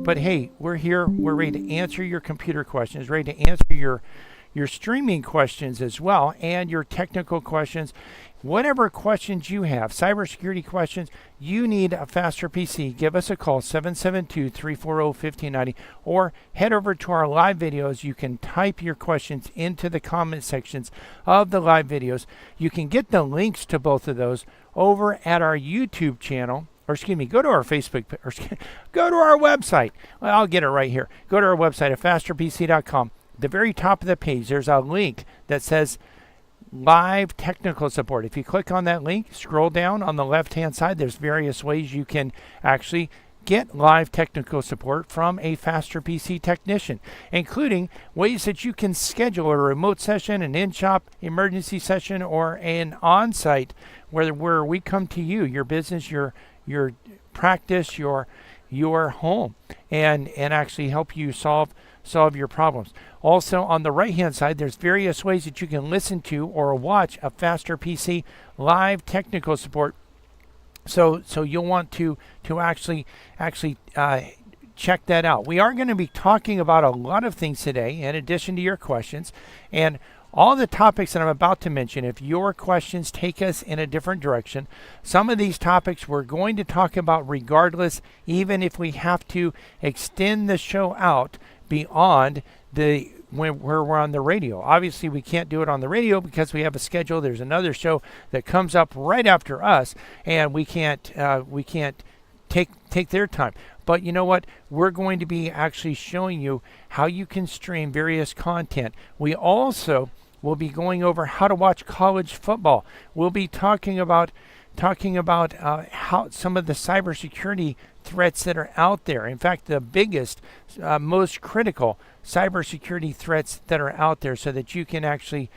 But hey, we're here. We're ready to answer your computer questions, ready to answer your streaming questions as well, and your technical questions. Whatever questions you have, cybersecurity questions, you need a faster PC, give us a call, 772-340-1590, or head over to our live videos. You can type your questions into the comment sections of the live videos. You can get the links to both of those over at our YouTube channel, or excuse me, go to our Facebook, or go to our website. Well, I'll get it right here. Go to our website at fasterpc.com. At the very top of the page, there's a link that says live technical support. If you click on that link, scroll down on the left-hand side, there's various ways you can actually get live technical support from a faster PC technician, including ways that you can schedule a remote session, an in-shop emergency session, or an on-site where we come to you, your business, your practice, your home, and actually help you solve your problems. Also, on the right-hand side, there's various ways that you can listen to or watch a faster PC live technical support. So you'll want to actually check that out. We are going to be talking about a lot of things today, in addition to your questions, and all the topics that I'm about to mention. If your questions take us in a different direction, some of these topics we're going to talk about regardless, even if we have to extend the show out beyond where we're on the radio. Obviously, we can't do it on the radio because we have a schedule. There's another show that comes up right after us, and we can't take their time. But you know what? We're going to be actually showing you how you can stream various content. We also will be going over how to watch college football. We'll be talking about how some of the cybersecurity threats that are out there. In fact, the biggest, most critical cybersecurity threats that are out there, so that you can actually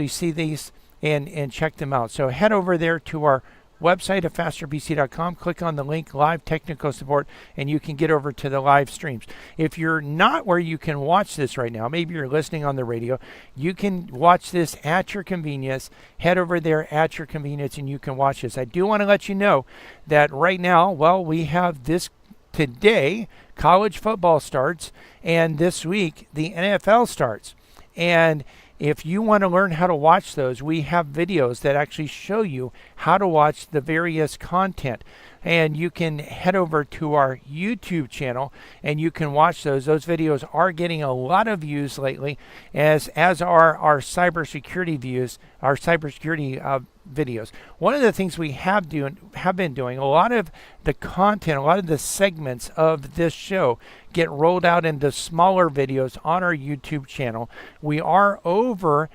see these and check them out. So head over there to our website at fasterpc.com, click on the link live technical support, and you can get over to the live streams. If you're not where you can watch this right now, maybe you're listening on the radio, you can watch this at your convenience. Head over there at your convenience and you can watch this. I do want to let you know that right now, we have this today, college football starts, and this week the NFL starts. And if you want to learn how to watch those, we have videos that actually show you how to watch the various content. And you can head over to our YouTube channel and you can watch those. Those videos are getting a lot of views lately, as are our cybersecurity views, our cybersecurity videos. One of the things we have been doing, a lot of the content, a lot of the segments of this show get rolled out into smaller videos on our YouTube channel. We are over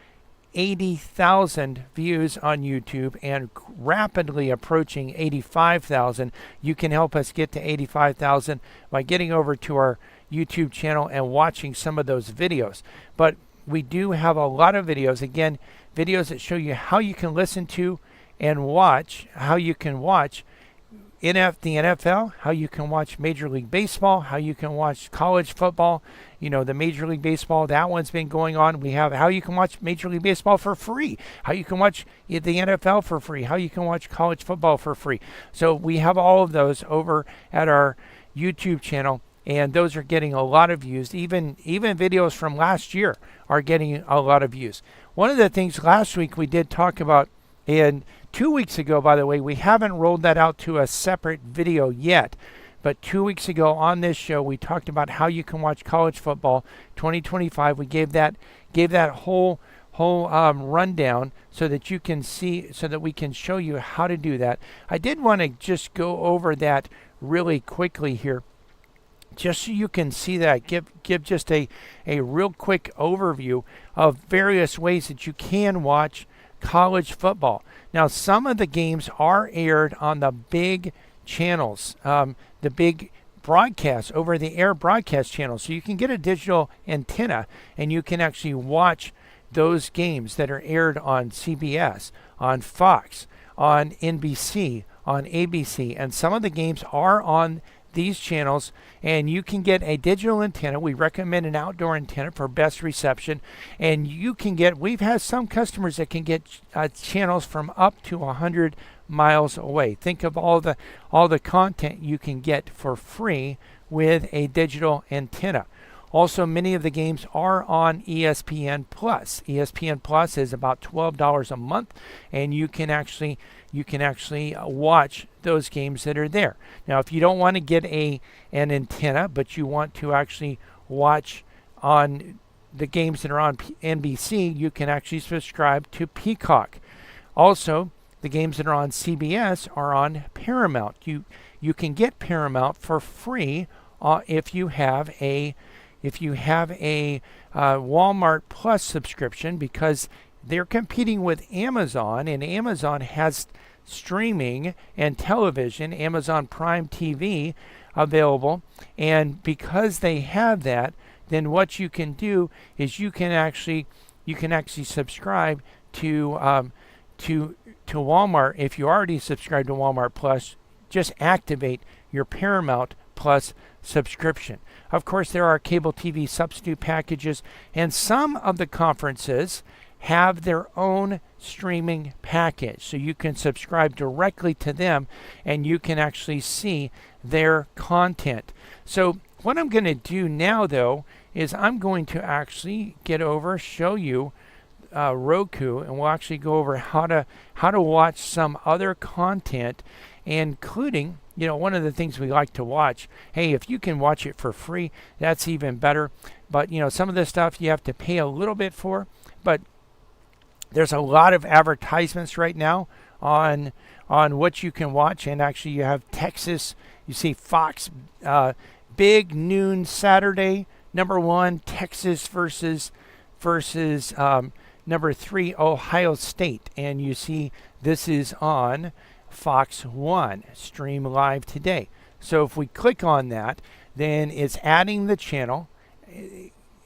80,000 views on YouTube and rapidly approaching 85,000. You can help us get to 85,000 by getting over to our YouTube channel and watching some of those videos. But we do have a lot of videos, again, videos that show you how you can listen to and watch, how you can watch the NFL, how you can watch Major League Baseball, how you can watch college football, the Major League Baseball, that one's been going on. We have how you can watch Major League Baseball for free, how you can watch the NFL for free, how you can watch college football for free. So we have all of those over at our YouTube channel, and those are getting a lot of views. Even videos from last year are getting a lot of views. One of the things last week we did talk about, and 2 weeks ago, by the way, we haven't rolled that out to a separate video yet, but 2 weeks ago on this show, we talked about how you can watch college football 2025. We gave that whole rundown so that you can see, so that we can show you how to do that. I did want to just go over that really quickly here, just so you can see that, give just a real quick overview of various ways that you can watch college football. Now, some of the games are aired on the big channels, the big broadcast, over the air broadcast channels. So you can get a digital antenna and you can actually watch those games that are aired on CBS, on Fox, on NBC, on ABC. And some of the games are on these channels, and you can get a digital antenna. We recommend an outdoor antenna for best reception, and we've had some customers that can get channels from up to 100 miles away. Think of all the content you can get for free with a digital antenna. Also, many of the games are on ESPN Plus. ESPN Plus is about $12 a month, and you can actually watch those games that are there. Now, if you don't want to get an antenna, but you want to actually watch on the games that are on NBC, you can actually subscribe to Peacock. Also, the games that are on CBS are on Paramount. You can get Paramount for free if you have a Walmart Plus subscription, because they're competing with Amazon, and Amazon has streaming and television, Amazon Prime TV available. And because they have that, then what you can do is you can actually subscribe to Walmart. If you already subscribe to Walmart Plus, just activate your Paramount Plus subscription. Of course, there are cable TV substitute packages, and some of the conferences have their own streaming package. So you can subscribe directly to them, and you can actually see their content. So what I'm going to do now, though, is I'm going to actually show you Roku, and we'll actually go over how to watch some other content, including, one of the things we like to watch. Hey, if you can watch it for free, that's even better. But, some of this stuff you have to pay a little bit for. But there's a lot of advertisements right now on what you can watch. And actually, you have Texas. You see Fox, big noon Saturday, number 1, Texas versus number 3, Ohio State. And you see this is on Fox 1, stream live today. So if we click on that, then it's adding the channel.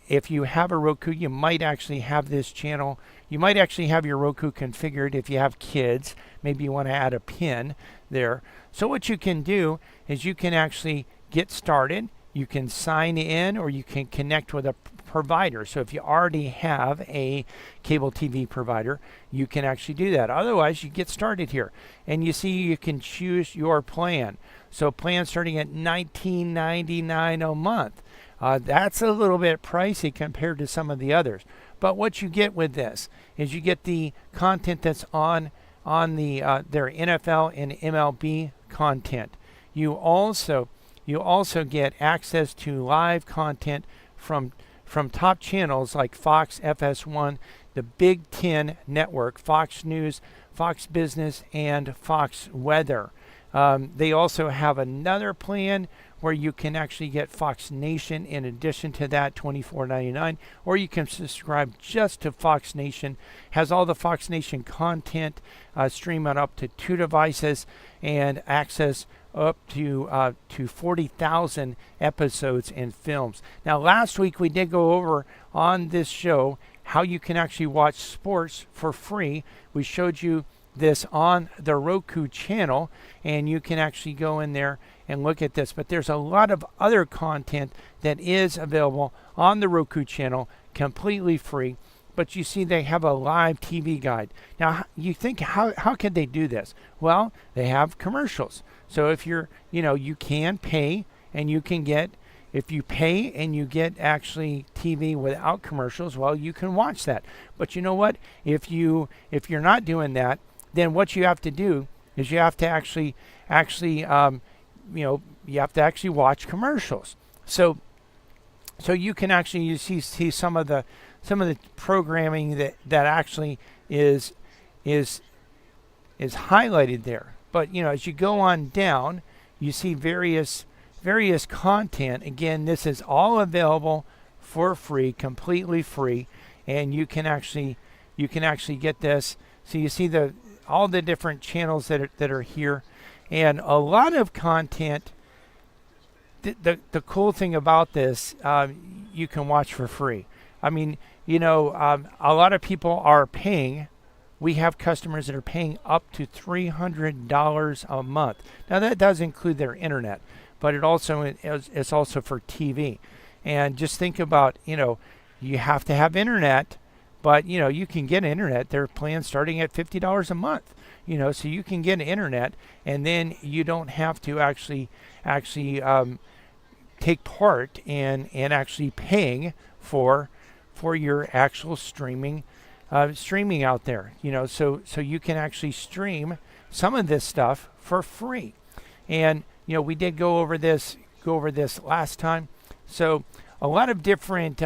If you have a Roku, you might actually have this channel. You might actually have your Roku configured if you have kids. Maybe you want to add a pin there. So what you can do is you can actually get started. You can sign in, or you can connect with a provider. So if you already have a cable TV provider, you can actually do that. Otherwise, you get started here, and you see you can choose your plan. So plan starting at $19.99 a month. That's a little bit pricey compared to some of the others. But what you get with this is you get the content that's on their NFL and MLB content. You also get access to live content from top channels like Fox, FS1, the Big Ten Network, Fox News, Fox Business, and Fox Weather. They also have another plan where you can actually get Fox Nation in addition to that, $24.99, or you can subscribe just to Fox Nation. Has all the Fox Nation content, stream on up to 2 devices, and access up to 40,000 episodes and films. Now, last week we did go over on this show how you can actually watch sports for free. We showed you this on the Roku channel, and you can actually go in there and look at this. But there's a lot of other content that is available on the Roku channel, completely free. But you see they have a live TV guide. Now, you think, how can they do this? Well, they have commercials. So if you can pay, and you can get, if you pay and you get actually TV without commercials, well, you can watch that. But you know what? If you're not doing that, then what you have to do is you have to actually watch commercials. So you can actually see some of the programming that actually is highlighted there. But as you go on down, you see various content. Again, this is all available for free, completely free, and you can actually get this. So you see all the different channels that are here, and a lot of content. The cool thing about this, you can watch for free. I mean, a lot of people are paying. We have customers that are paying up to $300 a month. Now that does include their internet, but it's also for TV. And just think about, you have to have internet, but you can get internet. There are plans starting at $50 a month. So you can get internet, and then you don't have to actually take part in actually paying for your actual streaming out there. So you can actually stream some of this stuff for free. And we did go over this last time. So a lot of different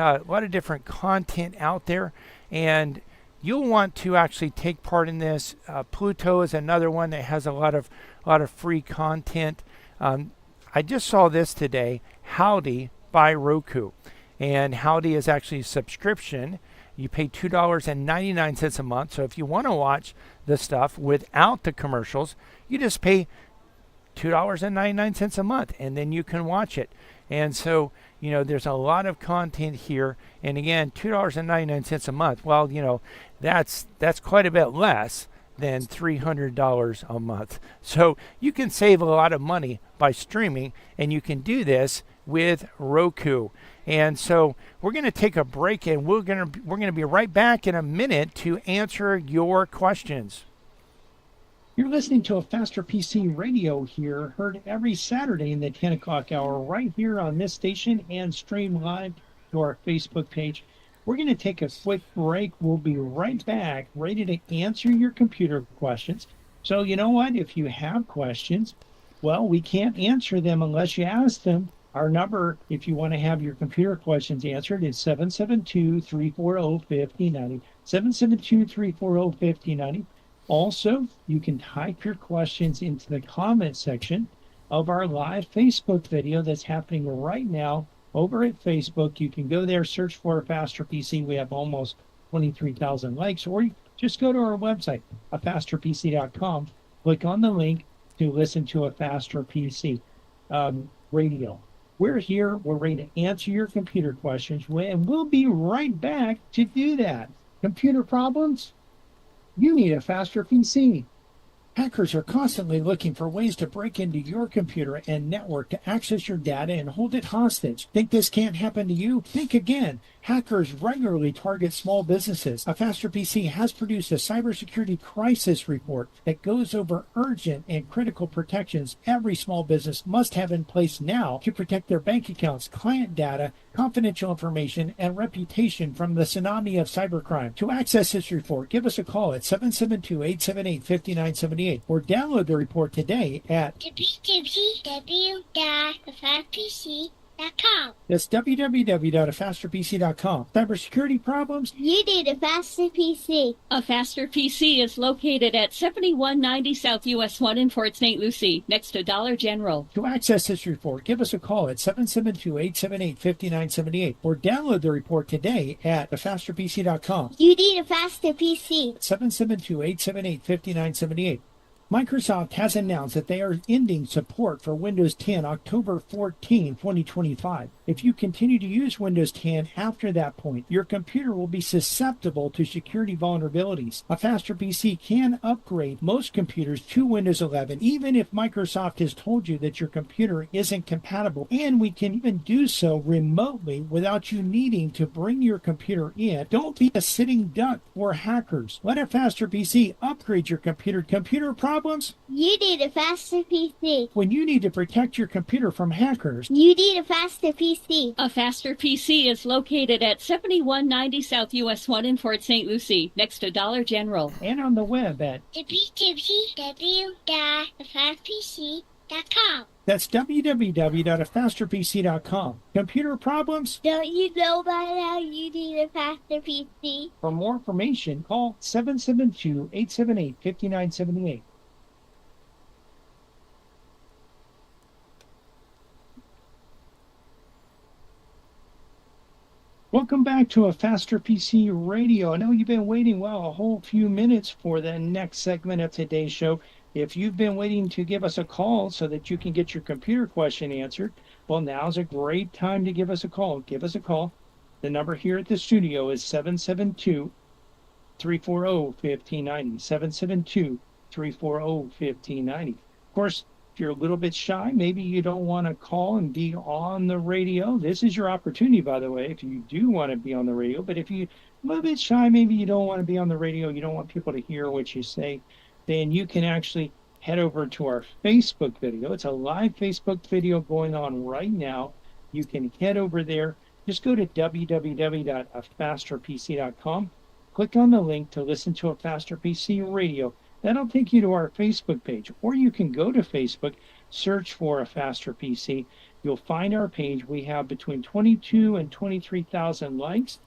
content out there, and you'll want to actually take part in this. Pluto is another one that has a lot of free content. I just saw this today, Howdy by Roku. And Howdy is actually a subscription. You pay $2.99 a month. So if you want to watch the stuff without the commercials, you just pay $2.99 a month, and then you can watch it. And so, there's a lot of content here. And again, $2.99 a month. Well, that's quite a bit less than $300 a month. So you can save a lot of money by streaming, and you can do this with Roku. And so we're going to take a break, and we're going to be right back in a minute to answer your questions. You're listening to a Faster PC Radio here, heard every Saturday in the 10 o'clock hour right here on this station and stream live to our Facebook page. We're going to take a quick break. We'll be right back, ready to answer your computer questions. So you know what? If you have questions, well, we can't answer them unless you ask them. Our number, if you want to have your computer questions answered, is 772-340-5090. 772-340-5090. Also, you can type your questions into the comment section of our live Facebook video that's happening right now over at Facebook. You can go there, search for a Faster PC. We have almost 23,000 likes, or you just go to our website, afasterpc.com. Click on the link to listen to a Faster PC radio. We're here. We're ready to answer your computer questions, and we'll be right back to do that. Computer problems? You need a Faster PC. Hackers are constantly looking for ways to break into your computer and network to access your data and hold it hostage. Think this can't happen to you? Think again. Hackers regularly target small businesses. A Faster PC has produced a cybersecurity crisis report that goes over urgent and critical protections every small business must have in place now to protect their bank accounts, client data, confidential information, and reputation from the tsunami of cybercrime. To access this report, give us a call at 772-878-5978 or download the report today at www.afasterpc.com. That's www.afasterpc.com. Cybersecurity problems? You need a Faster PC. A Faster PC is located at 7190 South US 1 in Fort St. Lucie, next to Dollar General. To access this report, give us a call at 772-878-5978 or download the report today at afasterpc.com. You need a Faster PC. 772-878-5978. Microsoft has announced that they are ending support for Windows 10 October 14, 2025. If you continue to use Windows 10 after that point, your computer will be susceptible to security vulnerabilities. A Faster PC can upgrade most computers to Windows 11, even if Microsoft has told you that your computer isn't compatible, and we can even do so remotely without you needing to bring your computer in. Don't be a sitting duck for hackers. Let a Faster PC upgrade your computer. Computer problems? You need a Faster PC. When you need to protect your computer from hackers, you need a Faster PC. A Faster PC is located at 7190 South US 1 in Fort St. Lucie, next to Dollar General. And on the web at www.afasterpc.com. That's www.afasterpc.com. Computer problems? Don't you know by now you need a Faster PC? For more information, call 772-878-5978. Welcome back to a Faster PC Radio. I know you've been waiting, a whole few minutes for the next segment of today's show. If you've been waiting to give us a call so that you can get your computer question answered, well, now's a great time to give us a call. Give us a call. The number here at the studio is 772-340-1590. 772-340-1590. Of course, if you're a little bit shy, maybe you don't want to call and be on the radio. This is your opportunity, by the way, if you do want to be on the radio. But if you're a little bit shy, maybe you don't want to be on the radio, you don't want people to hear what you say, then you can actually head over to our Facebook video. It's a live Facebook video going on right now. you can head over there. Just go to www.afasterpc.com. Click on the link to listen to a Faster PC radio. That'll take you to our Facebook page, or you can go to Facebook, search for a Faster PC. You'll find our page. We have between 22 and 23,000 likes.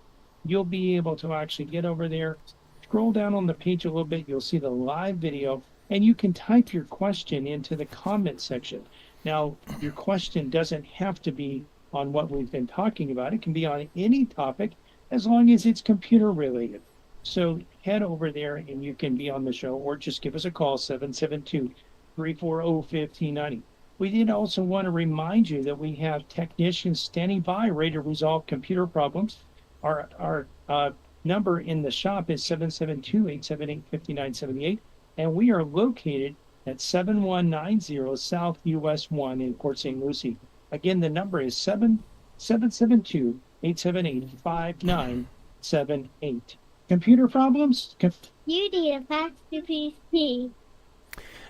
You'll be able to actually get over there, scroll down on the page a little bit. You'll see the live video, and you can type your question into the comment section. Now, your question doesn't have to be on what we've been talking about. It can be on any topic as long as it's computer related. So head over there and you can be on the show, or just give us a call, 772-340-1590. We did also want to remind you that we have technicians standing by ready to resolve computer problems. Our number in the shop is 772-878-5978, and we are located at 7190 South US 1 in Port St. Lucie. Again, the number is 772-878-5978. Computer problems? You need a faster PC.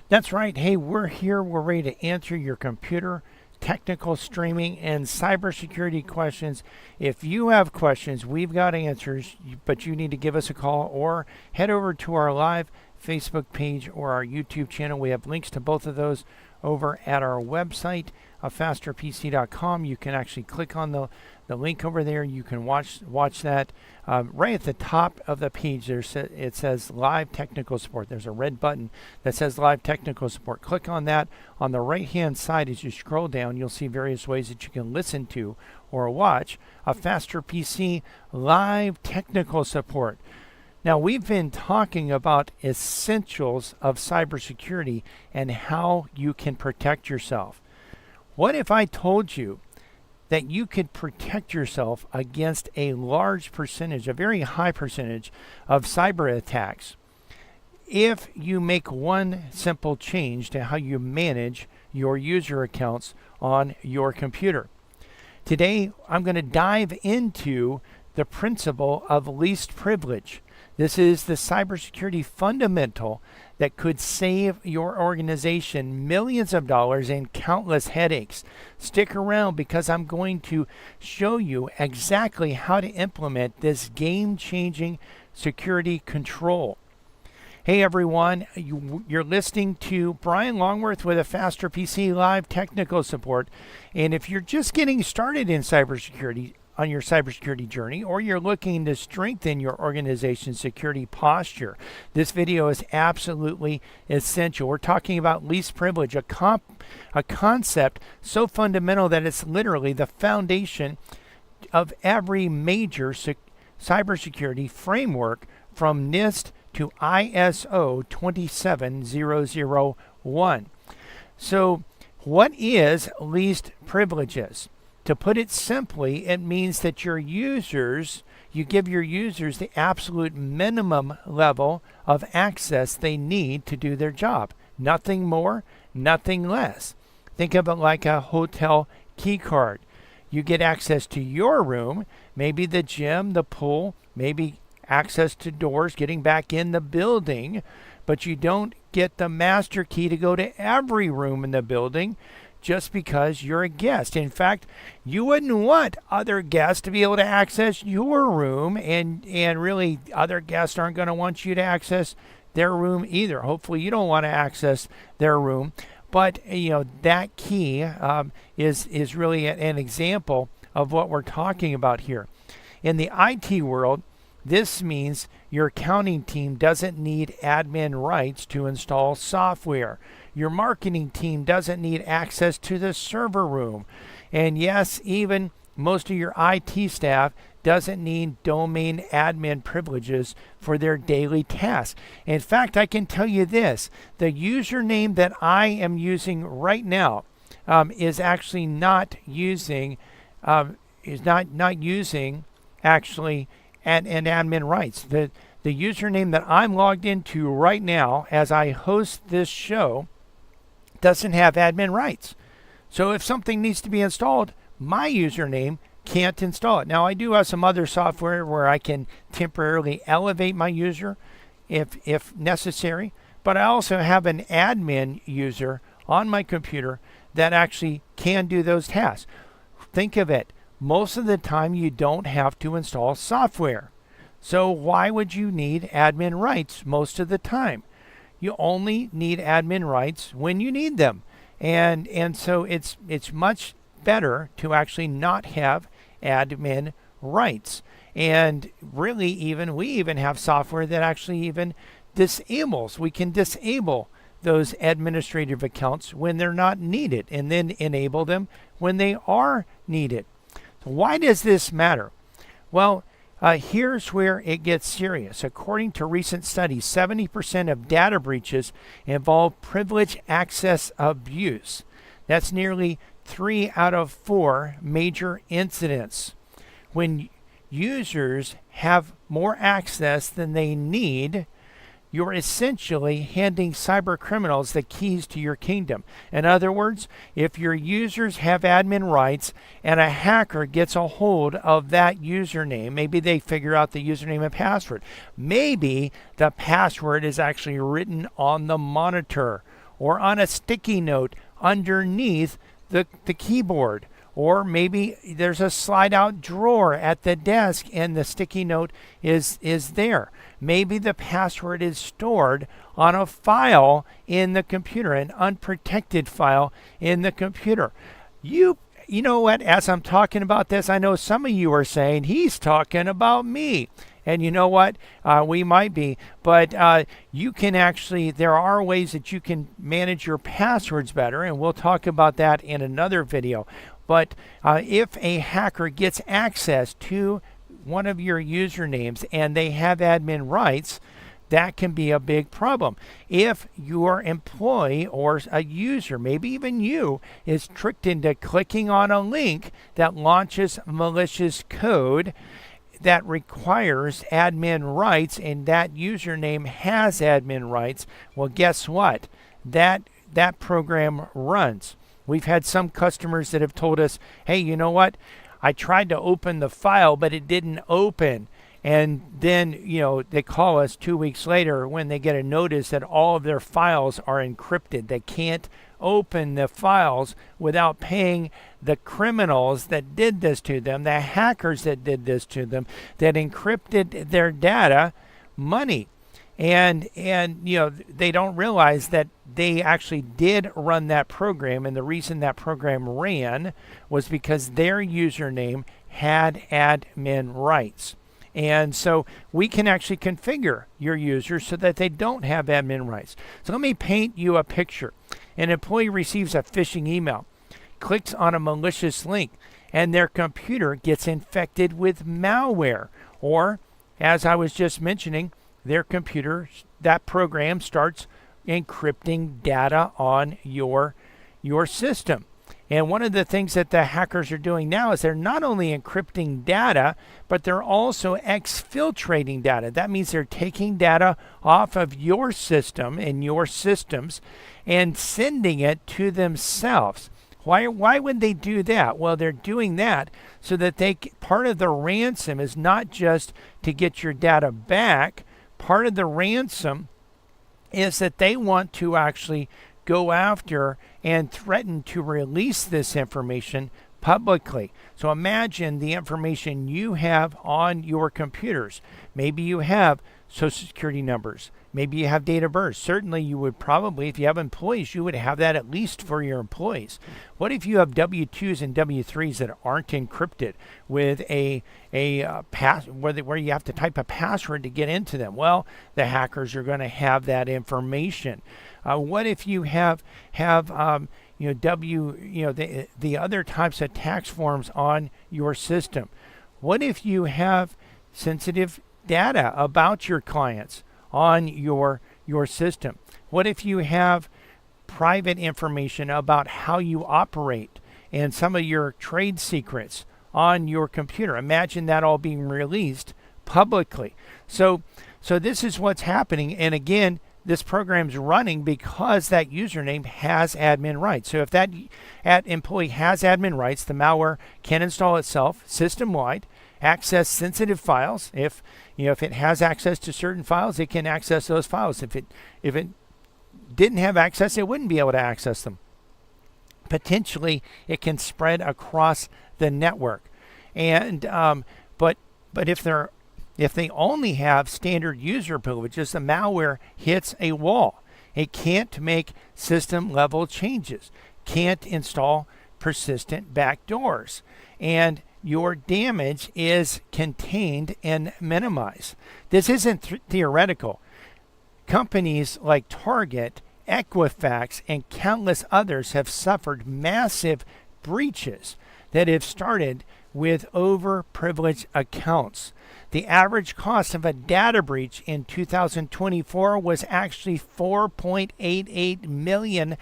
That's right. Hey, we're here. We're ready to answer your computer, technical, streaming, and cybersecurity questions. If you have questions, we've got answers, but you need to give us a call or head over to our live Facebook page or our YouTube channel. We have links to both of those over at our website, fasterpc.com. You can actually click on the link over there. You can watch that. Right at the top of the page, it says Live Technical Support. There's a red button that says Live Technical Support. Click on that. On the right-hand side, as you scroll down, you'll see various ways that you can listen to or watch a Faster PC Live Technical Support. Now, we've been talking about essentials of cybersecurity and how you can protect yourself. What if I told you that you could protect yourself against a large percentage, a very high percentage of cyber attacks if you make one simple change to how you manage your user accounts on your computer? Today, I'm going to dive into the principle of least privilege. This is the cybersecurity fundamental that could save your organization millions of dollars and countless headaches. Stick around because I'm going to show you exactly how to implement this game-changing security control. Hey everyone, you're listening to Brian Longworth with a Faster PC Live Technical Support. And if you're just getting started in cybersecurity, on your cybersecurity journey, or you're looking to strengthen your organization's security posture, this video is absolutely essential. We're talking about least privilege, a concept so fundamental that it's literally the foundation of every major cybersecurity framework from NIST to ISO 27001. So what is least privileges? To put it simply, it means that you give your users the absolute minimum level of access they need to do their job. Nothing more, nothing less. Think of it like a hotel key card. You get access to your room, maybe the gym, the pool, maybe access to doors, getting back in the building, but you don't get the master key to go to every room in the building just because you're a guest. In fact, you wouldn't want other guests to be able to access your room, and really other guests aren't going to want you to access their room either. Hopefully you don't want to access their room, but that key is really an example of what we're talking about here. In the IT world, this means your accounting team doesn't need admin rights to install software. Your marketing team doesn't need access to the server room. And yes, even most of your IT staff doesn't need domain admin privileges for their daily tasks. In fact, I can tell you this, the username that I am using right now is actually not using actually an admin rights. The username that I'm logged into right now as I host this show doesn't have admin rights. So if something needs to be installed, my username can't install it. Now, I do have some other software where I can temporarily elevate my user if necessary, but I also have an admin user on my computer that actually can do those tasks. think of it. Most of the time you don't have to install software. So why would you need admin rights most of the time? You only need admin rights when you need them. And so it's much better to actually not have admin rights. And really we even have software that actually even disables. We can disable those administrative accounts when they're not needed and then enable them when they are needed. So why does this matter? Well, here's where it gets serious. According to recent studies, 70% of data breaches involve privileged access abuse. That's nearly 3 out of 4 major incidents. When users have more access than they need, you're essentially handing cyber criminals the keys to your kingdom. In other words, if your users have admin rights and a hacker gets a hold of that username, maybe they figure out the username and password. Maybe the password is actually written on the monitor or on a sticky note underneath the keyboard. Or maybe there's a slide out drawer at the desk and the sticky note is there. Maybe the password is stored on a file in the computer, an unprotected file in the computer. You know what, as I'm talking about this, I know some of you are saying, he's talking about me. And you know what? We might be. But you can actually, there are ways that you can manage your passwords better. And we'll talk about that in another video. But if a hacker gets access to one of your usernames and they have admin rights, that can be a big problem. If your employee or a user, maybe even you, is tricked into clicking on a link that launches malicious code that requires admin rights and that username has admin rights, well, guess what? That program runs. We've had some customers that have told us, hey, you know what? I tried to open the file, but it didn't open. And then, they call us 2 weeks later when they get a notice that all of their files are encrypted. They can't open the files without paying the criminals that did this to them, the hackers that did this to them, that encrypted their data, money. And they don't realize that they actually did run that program, and the reason that program ran was because their username had admin rights. And so we can actually configure your users so that they don't have admin rights. So let me paint you a picture. An employee receives a phishing email, clicks on a malicious link, and their computer gets infected with malware. Or, as I was just mentioning, their computer, that program starts encrypting data on your system. And one of the things that the hackers are doing now is they're not only encrypting data, but they're also exfiltrating data. That means they're taking data off of your system and your systems and sending it to themselves. Why would they do that? Well, they're doing that so that part of the ransom is not just to get your data back. Part of the ransom is that they want to actually go after and threaten to release this information publicly. So imagine the information you have on your computers. Maybe you have social security numbers. Maybe you have date of birth. Certainly you would probably, if you have employees, you would have that at least for your employees. What if you have W-2s and W-3s that aren't encrypted with where you have to type a password to get into them? Well, the hackers are going to have that information. What if you have the other types of tax forms on your system? What if you have sensitive data about your clients on your system? What if you have private information about how you operate and some of your trade secrets on your computer? Imagine that all being released publicly. So this is what's happening. And again, this program's running because that username has admin rights. So if that employee has admin rights, the malware can install itself system-wide, access sensitive files. If it has access to certain files, it can access those files. If it didn't have access, it wouldn't be able to access them. Potentially, it can spread across the network. And but if they only have standard user privileges, the malware hits a wall. It can't make system level changes, can't install persistent backdoors, and your damage is contained and minimized. This isn't theoretical. Companies like Target, Equifax, and countless others have suffered massive breaches that have started with overprivileged accounts. The average cost of a data breach in 2024 was actually $4.88 million.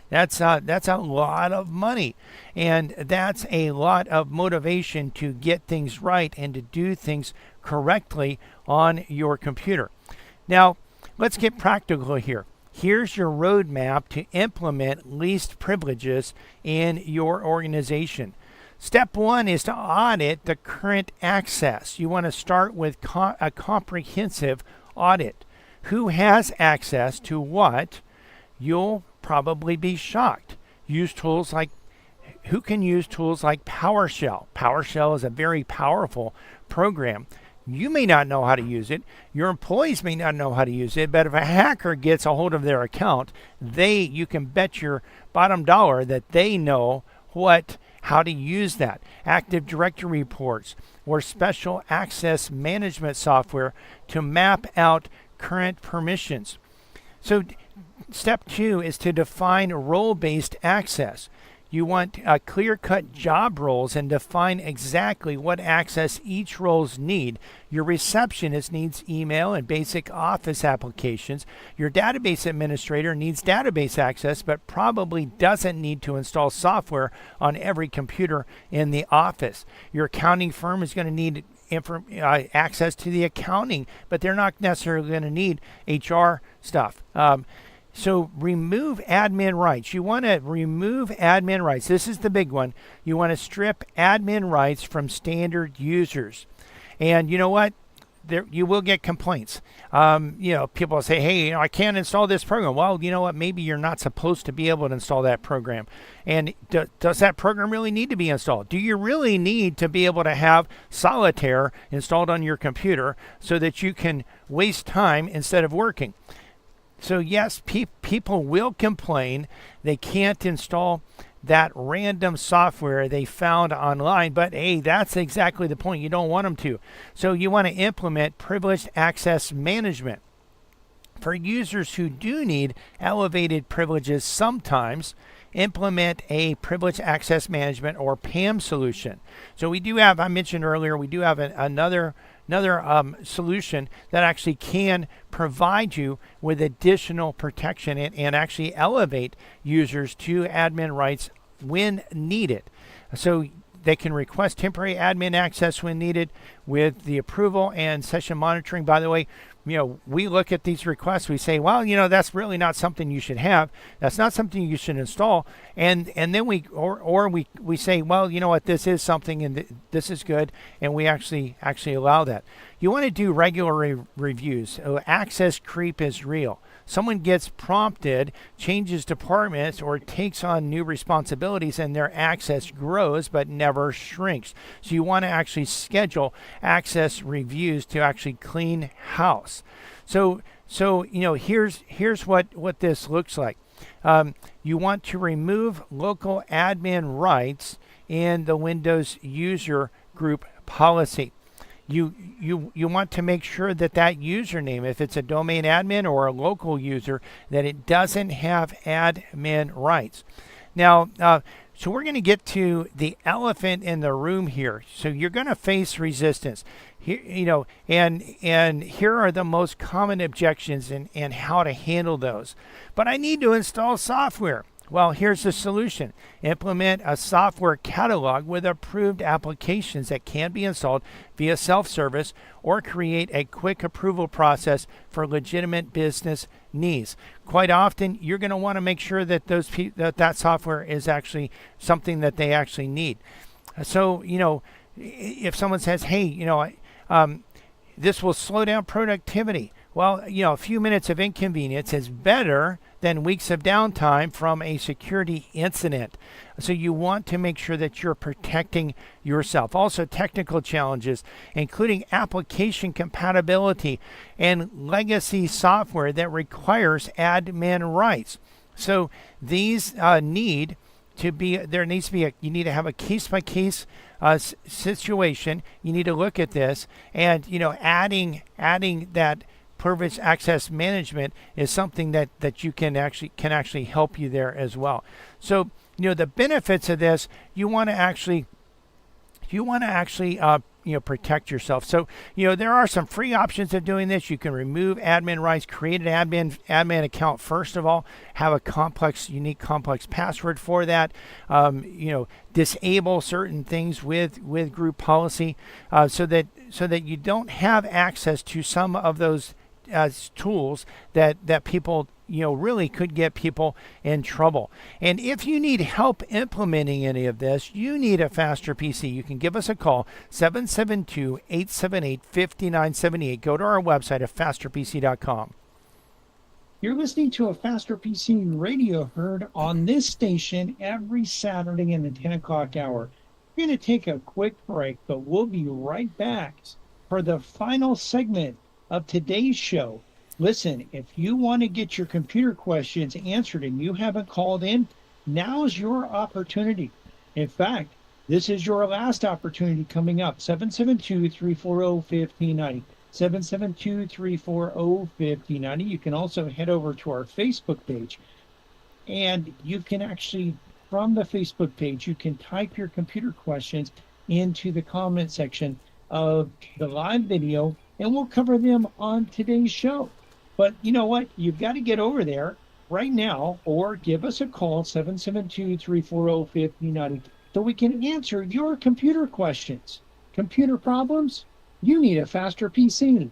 That's a lot of money, and that's a lot of motivation to get things right and to do things correctly on your computer. Now, let's get practical here. Here's your roadmap to implement least privileges in your organization. Step 1 is to audit the current access. You want to start with a comprehensive audit. Who has access to what? You'll probably be shocked. Who can use tools like PowerShell? PowerShell is a very powerful program. You may not know how to use it. Your employees may not know how to use it. But if a hacker gets a hold of their account, you can bet your bottom dollar that they know how to use that. Active Directory reports or special access management software to map out current permissions. So step 2 is to define role-based access. You want clear-cut job roles and define exactly what access each roles need. Your receptionist needs email and basic office applications. Your database administrator needs database access, but probably doesn't need to install software on every computer in the office. Your accounting firm is going to need access to the accounting, but they're not necessarily going to need HR stuff. So remove admin rights. You want to remove admin rights. This is the big one. You want to strip admin rights from standard users. And you know what? You will get complaints. People will say, hey, I can't install this program. Well, you know what? Maybe you're not supposed to be able to install that program. And does that program really need to be installed? Do you really need to be able to have Solitaire installed on your computer so that you can waste time instead of working? So yes, people will complain they can't install that random software they found online, but hey, that's exactly the point. You don't want them to. So you want to implement privileged access management. For users who do need elevated privileges sometimes, implement a privileged access management or PAM solution. So we do have, I mentioned earlier, we do have another solution that actually can provide you with additional protection and actually elevate users to admin rights when needed. So they can request temporary admin access when needed with the approval and session monitoring. By the way, we look at these requests, we say, well, that's really not something you should have. That's not something you should install. And then we say, well, you know what, this is something and this is good, and we actually allow that. You want to do regular reviews. Access creep is real. Someone gets prompted, changes departments, or takes on new responsibilities, and their access grows but never shrinks. So you want to actually schedule access reviews to actually clean house. So here's what this looks like. You want to remove local admin rights in the Windows user group policy. You want to make sure that username, if it's a domain admin or a local user, that it doesn't have admin rights. Now, so we're going to get to the elephant in the room here. So you're going to face resistance. Here, and here are the most common objections and how to handle those. But I need to install software. Well, here's the solution. Implement a software catalog with approved applications that can be installed via self-service, or create a quick approval process for legitimate business needs. Quite often, you're going to want to make sure that that software is actually something that they actually need. So, if someone says, hey, this will slow down productivity. Well, a few minutes of inconvenience is better than weeks of downtime from a security incident. So you want to make sure that you're protecting yourself. Also, technical challenges, including application compatibility and legacy software that requires admin rights. So these need to be, there needs to be you need to have a case-by-case situation. You need to look at this, and adding that privileged access management is something that you can actually help you there as well. So the benefits of this, you want to actually protect yourself. So there are some free options of doing this. You can remove admin rights, create an admin account first of all, have a unique complex password for that. Disable certain things with group policy, so that you don't have access to some of those tools that people really could get people in trouble. And if you need help implementing any of this, you need a faster PC. You can give us a call, 772-878-5978. Go to our website at fasterpc.com. You're listening to a Faster PC radio heard on this station every Saturday in the 10 o'clock hour. We're going to take a quick break, but we'll be right back for the final segment of today's show. Listen, if you want to get your computer questions answered and you haven't called in, now's your opportunity. In fact, this is your last opportunity coming up. 772-340-1590. 772-340-1590. You can also head over to our Facebook page, and you can actually, from the Facebook page, you can type your computer questions into the comment section of the live video, and we'll cover them on today's show. But you know what? You've got to get over there right now or give us a call, 772-340-1590, so we can answer your computer questions. Computer problems? You need a faster PC.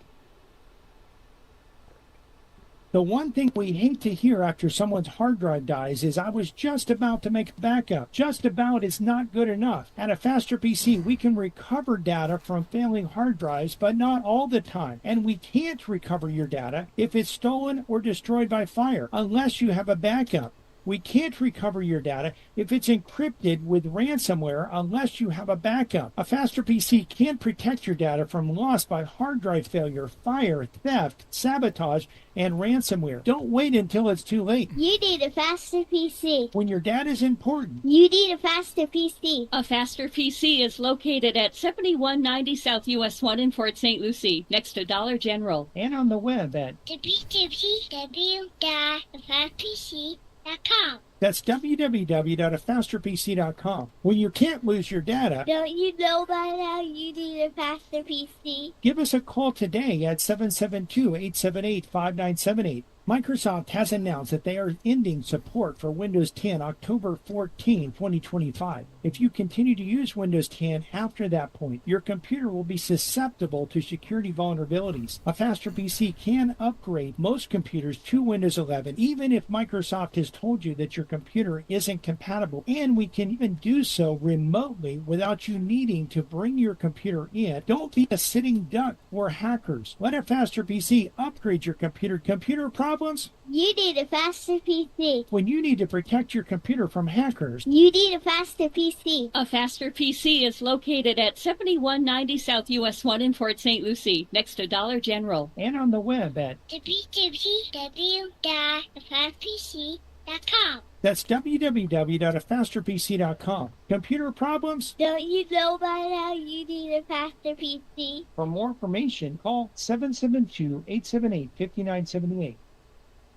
The one thing we hate to hear after someone's hard drive dies is, "I was just about to make a backup." Just about is not good enough. At a faster PC, we can recover data from failing hard drives, but not all the time. And we can't recover your data if it's stolen or destroyed by fire, unless you have a backup. We can't recover your data if it's encrypted with ransomware unless you have a backup. A faster PC can't protect your data from loss by hard drive failure, fire, theft, sabotage, and ransomware. Don't wait until it's too late. You need a faster PC. When your data is important, You need a faster PC. A faster PC is located at 7190 South US 1 in Fort St. Lucie, next to Dollar General. and on the web at www.afastpc.com. that's www.afasterpc.com. When you can't lose your data, Don't you know by now you need a faster PC? give us a call today at 772-878-5978. Microsoft has announced that they are ending support for Windows 10 October 14, 2025. If you continue to use Windows 10 after that point, your computer will be susceptible to security vulnerabilities. A faster PC can upgrade most computers to Windows 11, even if Microsoft has told you that your computer isn't compatible, and we can even do so remotely without you needing to bring your computer in. Don't be a sitting duck for hackers. Let a faster PC upgrade your computer. Computer problems? You need a faster PC. When you need to protect your computer from hackers, You need a faster PC. A faster PC is located at 7190 South US 1 in Fort St. Lucie, next to Dollar General. and on the web at www.afastpc.com. that's www.afasterpc.com. Computer problems? Don't you know by now you need a faster PC? For more information, call 772-878-5978.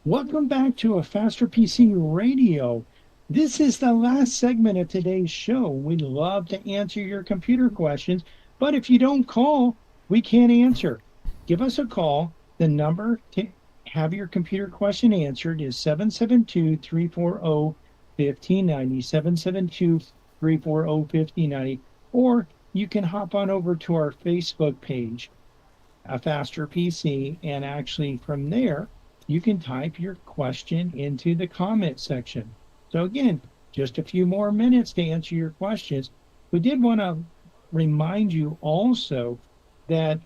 Welcome back to a Faster PC Radio. This is the last segment of today's show. We'd love to answer your computer questions, but if you don't call, we can't answer. Give us a call. The number to have your computer question answered is 772-340-1590, 772-340-1590, or you can hop on over to our Facebook page, A Faster PC, and actually from there, you can type your question into the comment section. So again, just a few more minutes to answer your questions. We did want to remind you also that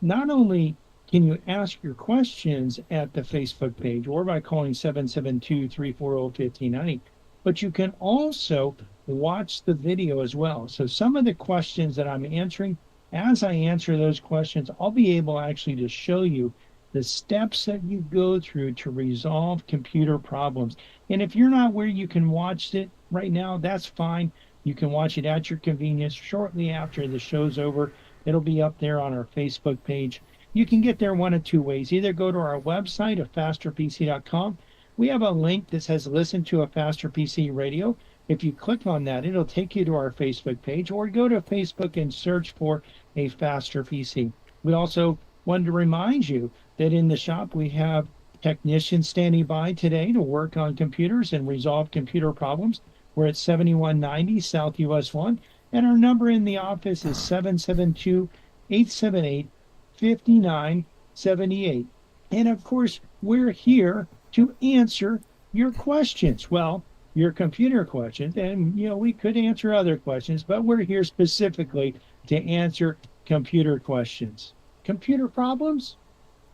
not only can you ask your questions at the Facebook page or by calling 772-340-1590. But you can also watch the video as well. So some of the questions that I'm answering, as I answer those questions, I'll be able actually to show you the steps that you go through to resolve computer problems. And if you're not where you can watch it right now, that's fine. You can watch it at your convenience shortly after the show's over. It'll be up there on our Facebook page. You can get there one of two ways. Either go to our website at fasterpc.com. We have a link that says listen to a Faster PC radio. If you click on that, it'll take you to our Facebook page, or go to Facebook and search for a Faster PC. We also wanted to remind you that in the shop we have technicians standing by today to work on computers and resolve computer problems. We're at 7190 South US 1, and our number in the office is 772-878-5978. And of course, we're here to answer your questions. Well, your computer questions, and we could answer other questions, but we're here specifically to answer computer questions. Computer problems?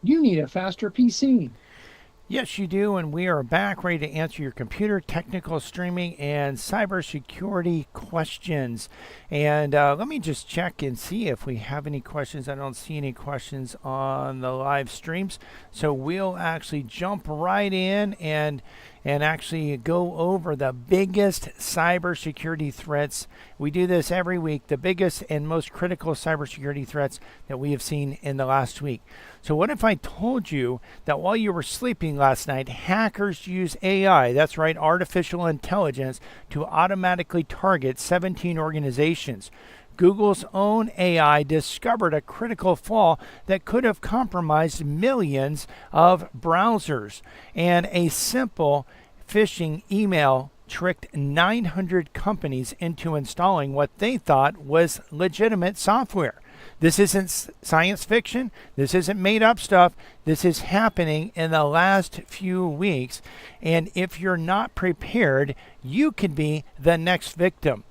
You need a Faster PC. Yes, you do, and we are back ready to answer your computer, technical, streaming, and cybersecurity questions. And let me just check and see if we have any questions. I don't see any questions on the live streams, so we'll actually jump right in and actually go over the biggest cybersecurity threats. We do this every week, the biggest and most critical cybersecurity threats that we have seen in the last week. So what if I told you that while you were sleeping last night, hackers use AI, that's right, artificial intelligence, to automatically target 17 organizations? Google's own AI discovered a critical flaw that could have compromised millions of browsers. And a simple phishing email tricked 900 companies into installing what they thought was legitimate software. This isn't science fiction. This isn't made up stuff. This is happening in the last few weeks. And if you're not prepared, you could be the next victim.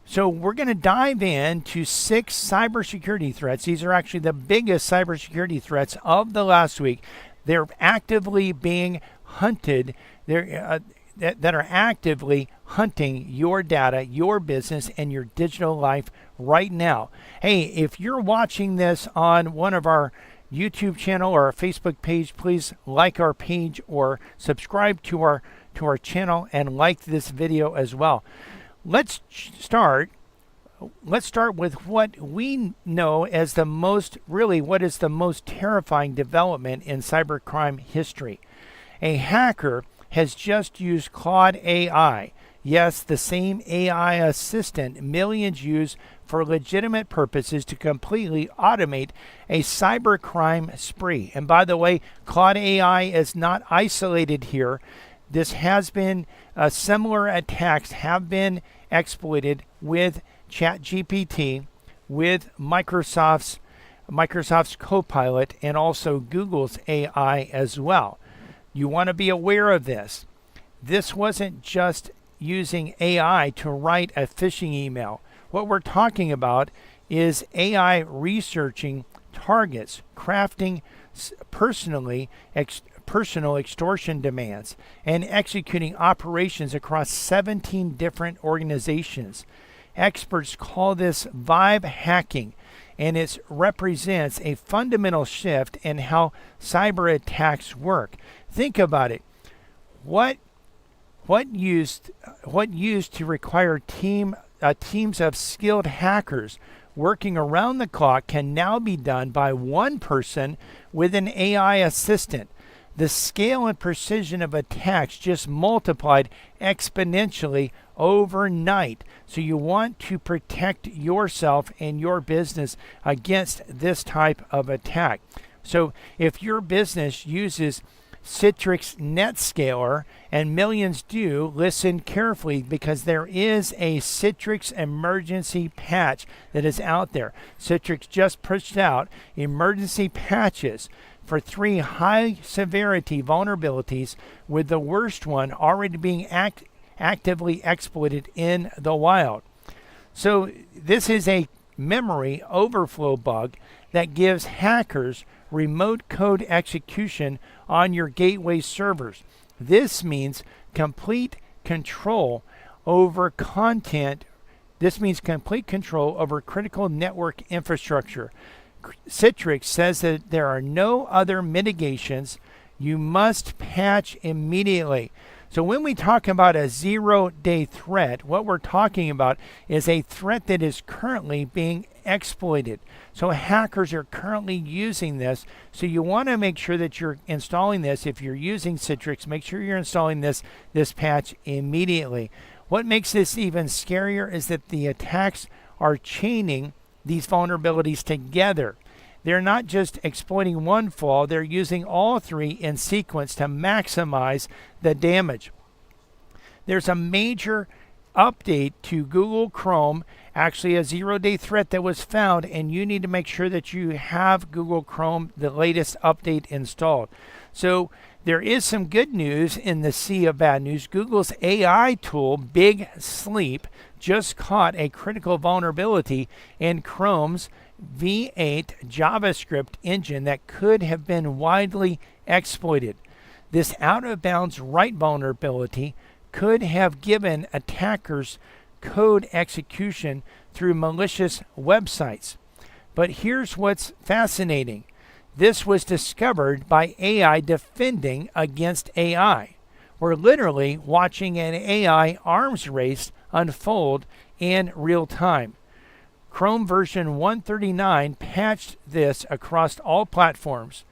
So we're going to dive into 6 cybersecurity threats. These are actually the biggest cybersecurity threats of the last week. They're actively being hunted. That are actively hunting your data, your business, and your digital life right now. Hey, if you're watching this on one of our YouTube channel or our Facebook page, please like our page or subscribe to our channel and like this video as well. Let's start with what we know as what is the most terrifying development in cybercrime history. A hacker has just used Claude AI. Yes, the same AI assistant millions use for legitimate purposes to completely automate a cybercrime spree. And by the way, Claude AI is not isolated here. This has been similar attacks have been exploited with ChatGPT, with Microsoft's Copilot, and also Google's AI as well. You want to be aware of this. This wasn't just using AI to write a phishing email. What we're talking about is AI researching targets, crafting personal extortion demands, and executing operations across 17 different organizations. Experts call this vibe hacking, and it represents a fundamental shift in how cyber attacks work. Think about it. What used to require teams of skilled hackers working around the clock can now be done by one person with an AI assistant. The scale and precision of attacks just multiplied exponentially overnight. So you want to protect yourself and your business against this type of attack. So if your business uses Citrix NetScaler, and millions do, listen carefully, because there is a Citrix emergency patch that is out there. Citrix just pushed out emergency patches for 3 high severity vulnerabilities, with the worst one already being actively exploited in the wild. So this is a memory overflow bug that gives hackers remote code execution on your gateway servers. This means complete control over content. This means complete control over critical network infrastructure. Citrix says that there are no other mitigations. You must patch immediately. So when we talk about a zero-day threat, what we're talking about is a threat that is currently being exploited. So hackers are currently using this. So you want to make sure that you're installing this. If you're using Citrix, make sure you're installing this patch immediately. What makes this even scarier is that the attacks are chaining these vulnerabilities together. They're not just exploiting one flaw, they're using all three in sequence to maximize the damage. There's a major update to Google Chrome, actually a zero-day threat that was found, and you need to make sure that you have Google Chrome, the latest update, installed. So there is some good news in the sea of bad news. Google's AI tool, Big Sleep, just caught a critical vulnerability in Chrome's V8 JavaScript engine that could have been widely exploited. This out-of-bounds write vulnerability could have given attackers code execution through malicious websites. But here's what's fascinating. This was discovered by AI defending against AI. We're literally watching an AI arms race unfold in real time. Chrome version 139 patched this across all platforms,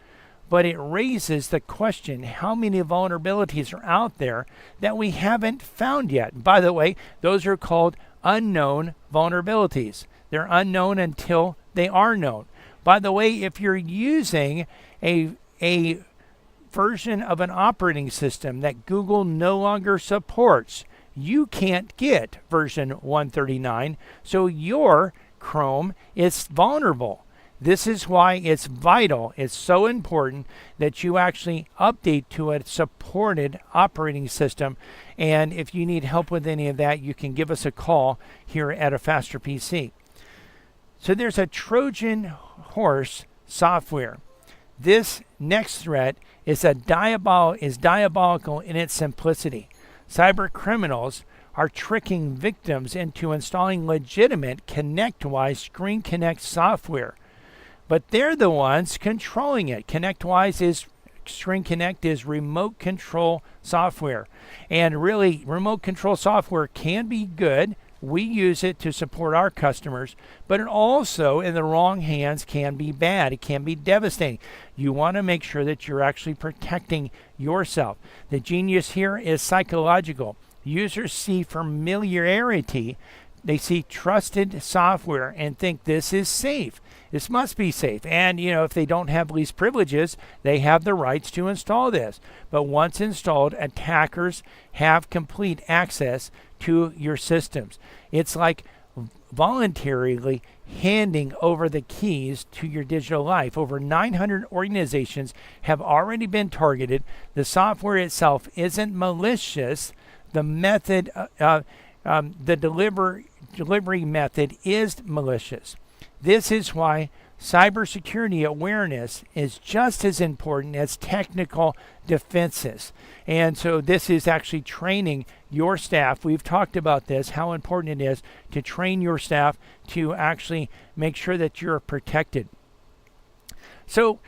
but it raises the question, how many vulnerabilities are out there that we haven't found yet? By the way, those are called unknown vulnerabilities. They're unknown until they are known. By the way, if you're using a version of an operating system that Google no longer supports, you can't get version 139, so your Chrome is vulnerable. This is why it's vital, it's so important that you actually update to a supported operating system. And if you need help with any of that, you can give us a call here at A Faster PC. So there's a Trojan horse software. This next threat is diabolical in its simplicity. Cyber criminals are tricking victims into installing legitimate ConnectWise Screen Connect software. But they're the ones controlling it. Screen Connect is remote control software. And really, remote control software can be good. We use it to support our customers, but it also, in the wrong hands, can be bad. It can be devastating. You want to make sure that you're actually protecting yourself. The genius here is psychological. Users see familiarity. They see trusted software and think this is safe. This must be safe. And, if they don't have least privileges, they have the rights to install this. But once installed, attackers have complete access to your systems. It's like voluntarily handing over the keys to your digital life. Over 900 organizations have already been targeted. The software itself isn't malicious. The method, the delivery method is malicious. This is why cybersecurity awareness is just as important as technical defenses. And so this is actually training your staff. We've talked about this, how important it is to train your staff to actually make sure that you're protected. So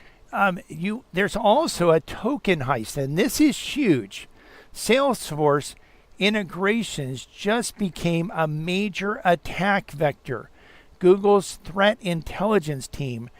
there's also a token heist, and this is huge. Salesforce integrations just became a major attack vector. Google's threat intelligence team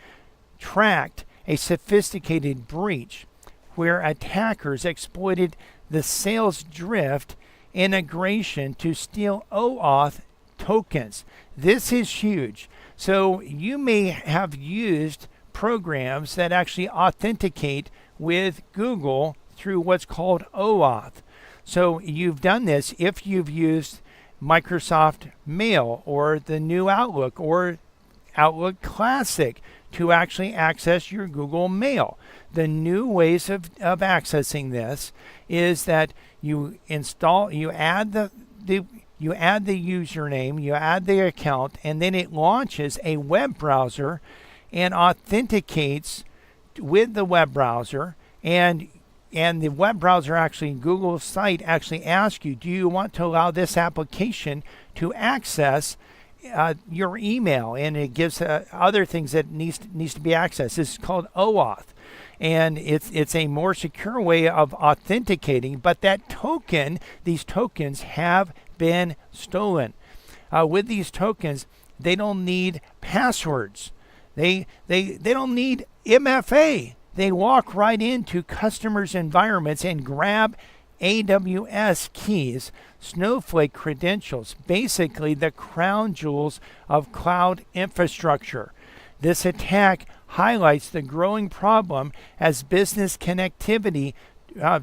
tracked a sophisticated breach where attackers exploited the sales drift integration to steal OAuth tokens. This is huge. So you may have used programs that actually authenticate with Google through what's called OAuth. So you've done this if you've used Microsoft Mail or the new Outlook or Outlook Classic to actually access your Google Mail. The new ways of accessing this is that you add the you add the username, you add the account, and then it launches a web browser and authenticates with the web browser, and the web browser actually, Google's site actually asks you, do you want to allow this application to access your email? And it gives other things that needs to be accessed. This is called OAuth, and it's a more secure way of authenticating. But these tokens have been stolen. With these tokens, they don't need passwords. They don't need MFA. They walk right into customers' environments and grab AWS keys, Snowflake credentials, basically the crown jewels of cloud infrastructure. This attack highlights the growing problem as business connectivity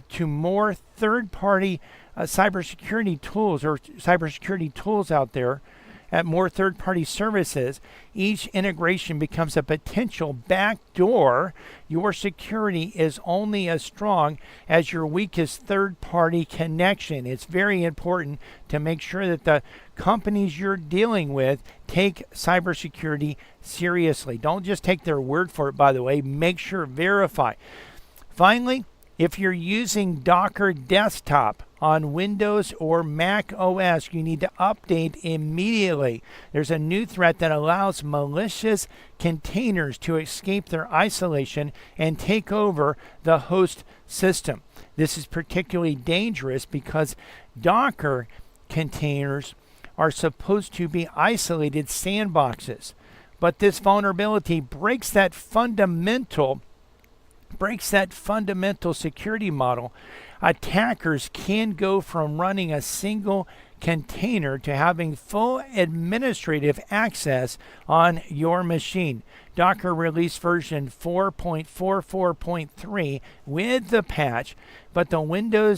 to more third-party cybersecurity tools out there, at more third-party services. Each integration becomes a potential backdoor. Your security is only as strong as your weakest third-party connection. It's very important to make sure that the companies you're dealing with take cybersecurity seriously. Don't just take their word for it, by the way. Make sure, verify. Finally, if you're using Docker Desktop on Windows or Mac OS, you need to update immediately. There's a new threat that allows malicious containers to escape their isolation and take over the host system. This is particularly dangerous because Docker containers are supposed to be isolated sandboxes. But this vulnerability breaks that fundamental security model. Attackers can go from running a single container to having full administrative access on your machine. Docker released version 4.44.3 with the patch, but the window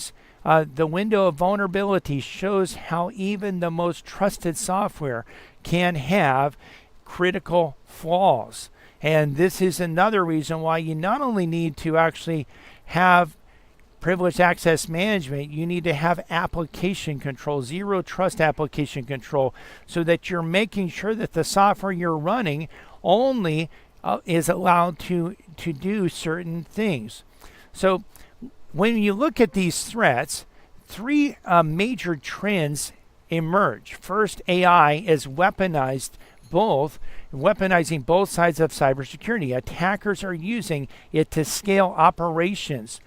of vulnerability shows how even the most trusted software can have critical flaws. And this is another reason why you not only need to actually have privileged access management, you need to have application control, zero trust application control, so that you're making sure that the software you're running only is allowed to do certain things. So when you look at these threats, three major trends emerge. First, AI is weaponizing both sides of cybersecurity. Attackers are using it to scale operations,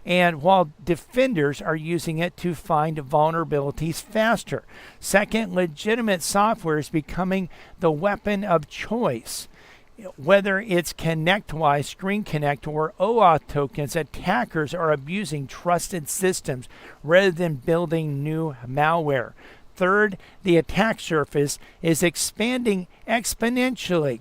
and while defenders are using it to find vulnerabilities faster. Second, legitimate software is becoming the weapon of choice. Whether it's ConnectWise, Screen Connect, or OAuth tokens, attackers are abusing trusted systems rather than building new malware. Third, the attack surface is expanding exponentially.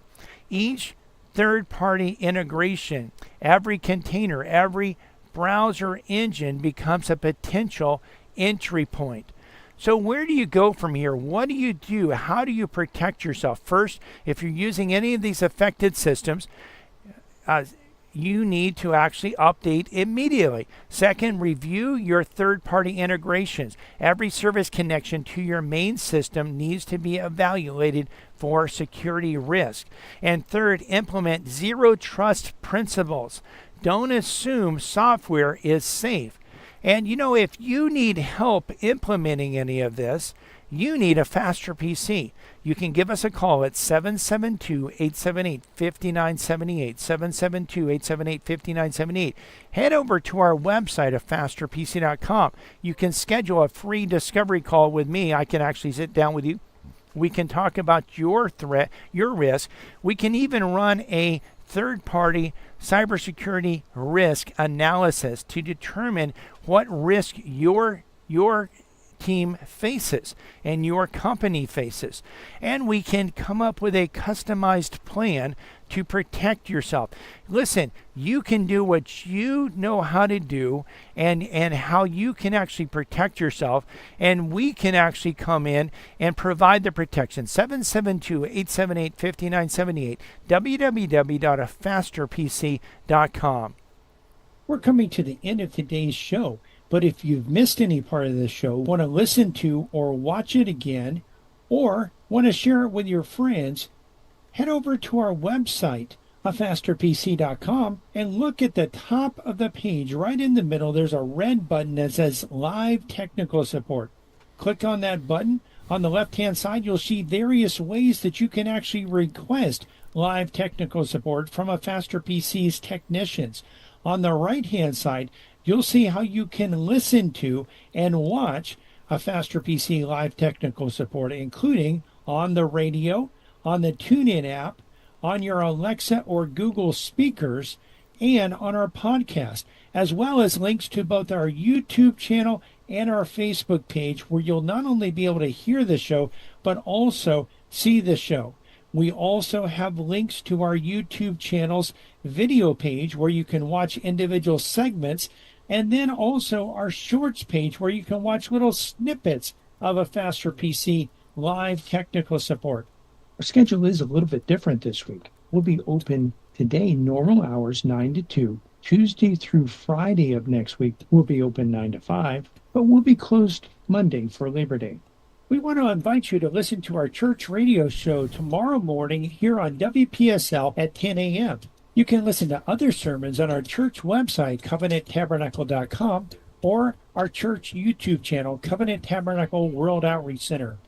Each third-party integration, every container, every browser engine becomes a potential entry point. So where do you go from here? What do you do? How do you protect yourself? First, if you're using any of these affected systems, you need to actually update immediately. Second, review your third-party integrations. Every service connection to your main system needs to be evaluated for security risk. And third, implement zero trust principles. Don't assume software is safe. And if you need help implementing any of this, you need a faster PC. You can give us a call at 772-878-5978, 772-878-5978. Head over to our website at fasterpc.com. You can schedule a free discovery call with me. I can actually sit down with you. We can talk about your threat, your risk. We can even run a third-party cybersecurity risk analysis to determine what risk your team faces and your company faces. And we can come up with a customized plan to protect yourself. Listen, you can do what you know how to do and how you can actually protect yourself, and we can actually come in and provide the protection. 772-878-5978, www.afasterpc.com. We're coming to the end of today's show, But if you've missed any part of this show, want to listen to or watch it again, or want to share it with your friends, head over to our website, afasterpc.com, and look at the top of the page. Right in the middle, there's a red button that says Live Technical Support. Click on that button. On the left-hand side, you'll see various ways that you can actually request live technical support from a Faster PC's technicians. On the right-hand side, you'll see how you can listen to and watch a Faster PC live technical support, including on the radio, on the TuneIn app, on your Alexa or Google speakers, and on our podcast, as well as links to both our YouTube channel and our Facebook page, where you'll not only be able to hear the show, but also see the show. We also have links to our YouTube channel's video page, where you can watch individual segments, and then also our shorts page, where you can watch little snippets of a Faster PC live technical support. Our schedule is a little bit different this week. We'll be open today, normal hours, 9 to 2. Tuesday through Friday of next week, we'll be open 9 to 5, but we'll be closed Monday for Labor Day. We want to invite you to listen to our church radio show tomorrow morning here on WPSL at 10 a.m. You can listen to other sermons on our church website, covenanttabernacle.com, or our church YouTube channel, Covenant Tabernacle World Outreach Center.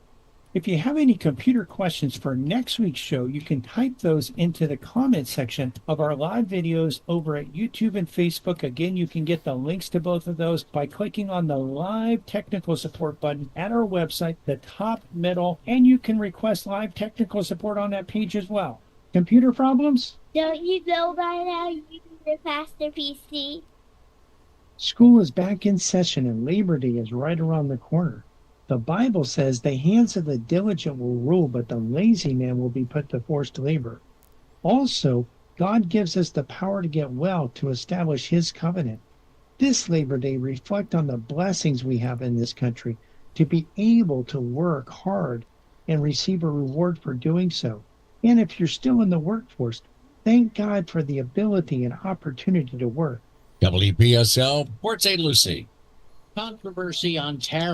If you have any computer questions for next week's show, you can type those into the comment section of our live videos over at YouTube and Facebook. Again, you can get the links to both of those by clicking on the live technical support button at our website, the top middle, and you can request live technical support on that page as well. Computer problems? Don't you know by now you need a faster PC? School is back in session and Labor Day is right around the corner. The Bible says the hands of the diligent will rule, but the lazy man will be put to forced labor. Also, God gives us the power to get well to establish his covenant. This Labor Day, reflect on the blessings we have in this country to be able to work hard and receive a reward for doing so. And if you're still in the workforce, thank God for the ability and opportunity to work. WPSL, Port St. Lucie. Controversy on tariffs.